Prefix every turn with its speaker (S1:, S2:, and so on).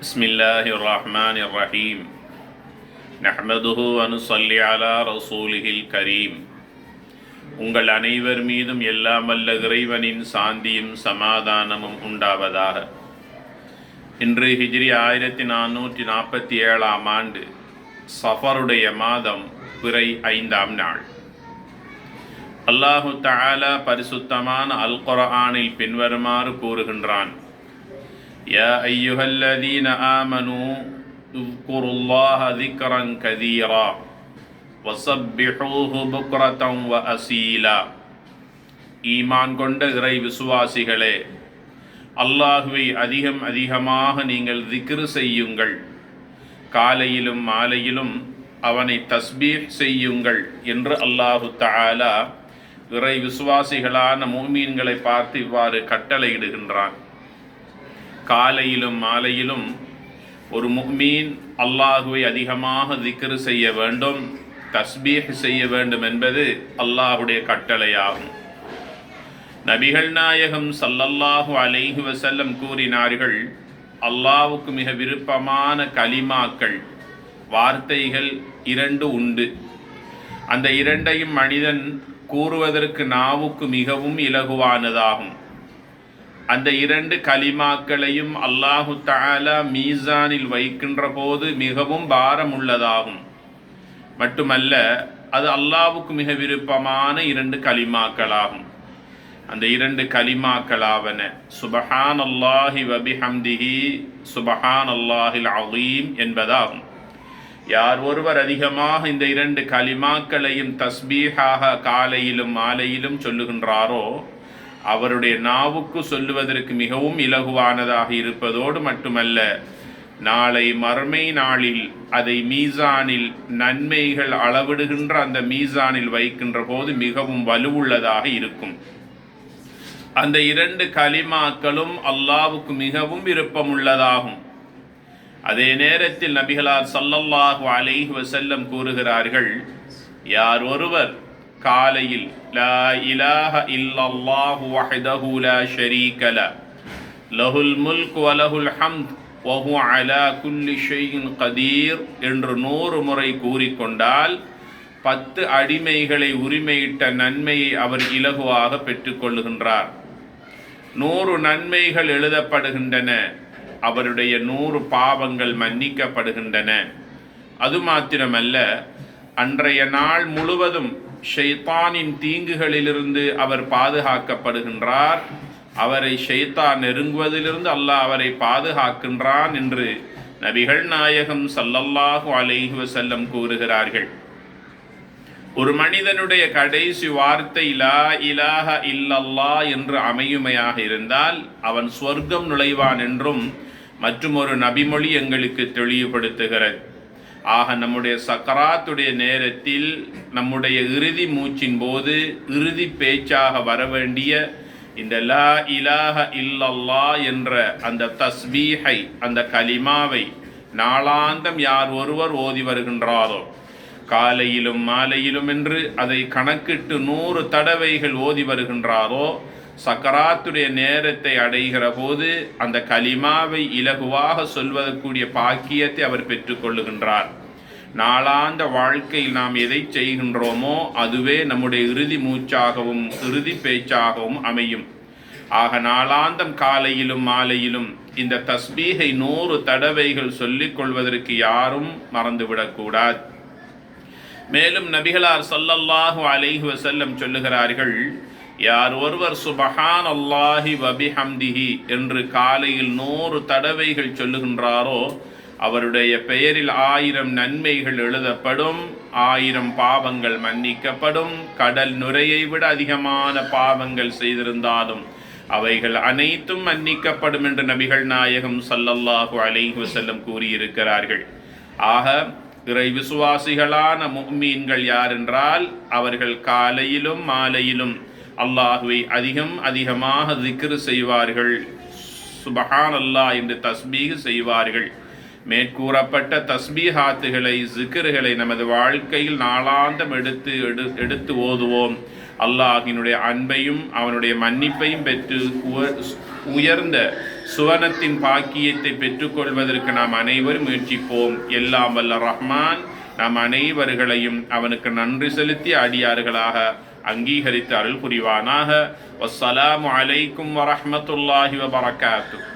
S1: بسم الله الرحمن الرحيم نحمده ونصلي على رسوله الكريم உங்கள் அனைவர் மீதும் எல்லாம் வல்ல இறைவனின் சாந்தியும் சமாதானமும் உண்டாவதாக. இன்று ஹிஜ்ரி 1447 ஆண்டு சஃபருடைய மாதம் பிறை 5ஆம் நாள். அல்லாஹு தஆலா பரிசுத்தமான அல் குர்ஆனில் பின்வருமாறு கூறுகின்றான்: யா அய்யுஹல்லதீன ஆமனூ உஸ்குருல்லாஹ திக்ரன் கதீரா வஸப்பிஹூஹு புக்ரதன் வ அஸீலா. ஈமான் கொண்ட இறை விசுவாசிகளே, அல்லாஹுவை அதிகமாக நீங்கள் திக்ர் செய்யுங்கள், காலையிலும் மாலையிலும் அவனை தஸ்பீஹ் செய்யுங்கள் என்று அல்லாஹு தஆலா இறை விசுவாசிகளான முஃமின்களை பார்த்து இவ்வாறு கட்டளையிடுகின்றான். காலையிலும் மாலையிலும் ஒரு முஃமின் அல்லாஹுவை அதிகமாக திக்ர் செய்ய வேண்டும், தஸ்பீஹ் செய்ய வேண்டும் என்பது அல்லாஹுடைய கட்டளையாகும். நபிகள் நாயகம் ஸல்லல்லாஹு அலைஹி வஸல்லம் கூறினார்கள், அல்லாஹ்வுக்கு மிக விருப்பமான கலிமாக்கள், வார்த்தைகள் 2 உண்டு. அந்த 2ஐயும் மனிதன் கூறுவதற்கு நாவுக்கு மிகவும் இலகுவானதாகும். அந்த 2 கலிமாக்களையும் அல்லாஹு தஆலா மீசானில் வைக்கின்ற போது மிகவும் பாரமுள்ளதாகும். மட்டுமல்ல, அது அல்லாஹ்வுக்கு மிக விருப்பமான 2 கலிமாக்களாகும். அந்த 2 கலிமாக்களாவன சுபஹானல்லாஹி வபிஹம்திஹி சுபஹானல்லாஹில் அஸீம் என்பதாகும். யார் ஒருவர் அதிகமாக இந்த 2 கலிமாக்களையும் தஸ்பீஹாக காலையிலும் மாலையிலும் சொல்லுகின்றாரோ, அவருடைய நாவுக்கு சொல்லுவதற்கு மிகவும் இலகுவானதாக இருப்பதோடு மட்டுமல்ல, நாளை மறுமை நாளில் அதை மீசானில் நன்மைகள் அளவிடுகின்ற அந்த மீசானில் வைக்கின்ற போது மிகவும் வலுவுள்ளதாக இருக்கும். அந்த 2 கலிமாக்களும் அல்லாஹ்வுக்கு மிகவும் விருப்பமுள்ளதாகும். அதே நேரத்தில் நபிகளார் ஸல்லல்லாஹு அலைஹி வஸல்லம் கூறுகிறார்கள், யார் ஒருவர் காலையில் லா இலாஹ இல்லல்லாஹு வஹ்தஹு லா ஷரீக லஹுல் முல்கு வ லஹுல் ஹம்த் வ ஹுவ அலா குல்லி ஷைஇன் கதீர் என்று 100 முறை கூறிக்கொண்டால் 10 அடிமைகளை உரிமையிட்ட நன்மையை அவர் இலகுவாக பெற்றுக்கொள்ளுகின்றார். 100 நன்மைகள் எழுதப்படுகின்றன, அவருடைய 100 பாவங்கள் மன்னிக்கப்படுகின்றன. அது மாத்திரமல்ல, அன்றைய நாள் முழுவதும் ஷைத்தானின் தீங்குகளிலிருந்து அவர் பாதுகாக்கப்படுகின்றார். அவரை ஷைத்தான் நெருங்குவதிலிருந்து அல்லாஹ் அவரை பாதுகாக்கின்றான் என்று நபிகள் நாயகம் ஸல்லல்லாஹு அலைஹி வஸல்லம் கூறுகிறார்கள். ஒரு மனிதனுடைய கடைசி வார்த்தை லா இலாஹ இல்லல்லாஹ் என்று அமையுமையாக இருந்தால் அவன் சொர்க்கம் நுழைவான் என்றும் மற்றும் ஒரு நபிமொழி எங்களுக்கு தெளிவுபடுத்துகிறது. ஆக நம்முடைய சக்கராத்துடைய நேரத்தில், நம்முடைய இறுதி மூச்சின் போது இறுதி பேச்சாக வரவேண்டிய இந்த லா இலாஹ இல்லல்லாஹ் என்ற அந்த தஸ்பீஹை, அந்த கலிமாவை நாளாந்தம் யார் ஒருவர் ஓதி வருகின்றாரோ, காலையிலும் மாலையிலும் என்று அதை கணக்கிட்டு 100 தடவைகள் ஓதி வருகின்றாரோ, சக்கராத்துடைய நேரத்தை அடைகிற போது அந்த கலிமாவை இலகுவாக சொல்வதற்குரிய பாக்கியத்தை அவர் பெற்றுக்கொள்ளுகின்றார். நாளாந்த வாழ்க்கையில் நாம் எதை செய்கின்றோமோ அதுவே நம்முடைய இறுதி மூச்சாகவும் இறுதி பேச்சாகவும் அமையும். ஆக நாளாந்தம் காலையிலும் மாலையிலும் இந்த தஸ்பீஹை 100 தடவைகள் சொல்லிக் கொள்வதற்கு யாரும் மறந்துவிடக்கூடாது. மேலும் நபிகளார் ஸல்லல்லாஹு அலைஹி வஸல்லம் சொல்லுகிறார்கள், யார் ஒருவர் சுபஹானல்லாஹி வபிஹம்திஹி என்று காலையில் 100 தடவைகள் சொல்லுகின்றாரோ, அவருடைய பெயரில் 1000 நன்மைகள் எழுதப்படும், 1000 பாவங்கள் மன்னிக்கப்படும். கடல் நுரையை விட அதிகமான பாவங்கள் செய்திருந்தாலும் அவைகள் அனைத்தும் மன்னிக்கப்படும் என்று நபிகள் நாயகம் ஸல்லல்லாஹு அலைஹி வஸல்லம் கூறியிருக்கிறார்கள். ஆக இறை விசுவாசிகளான முஃமின்கள் யார் என்றால், அவர்கள் காலையிலும் மாலையிலும் அல்லாஹுவை அதிகமாக திக்ர் செய்வார்கள், சுபஹானல்லாஹ் என்று தஸ்பீஹ் செய்வார்கள். மேற்கூறப்பட்ட தஸ்பீஹாத்துகளை, ஜிக்ர்களை நமது வாழ்க்கையில் நாளாந்தம் எடுத்து ஓதுவோம். அல்லாஹினுடைய அன்பையும் அவனுடைய மன்னிப்பையும் பெற்று உயர்ந்த சுவனத்தின் பாக்கியத்தை பெற்றுக்கொள்வதற்கு நாம் அனைவரும் முயற்சிப்போம். எல்லாம் வல்ல ரஹ்மான் நாம் அனைவர்களையும் அவனுக்கு நன்றி செலுத்திய அடியார்களாக அங்கீகரித்து அருள் புரிவானாக. வஸ்ஸலாமு அலைக்கும் வரஹ்மத்துல்லாஹி வபரகாத்துஹு.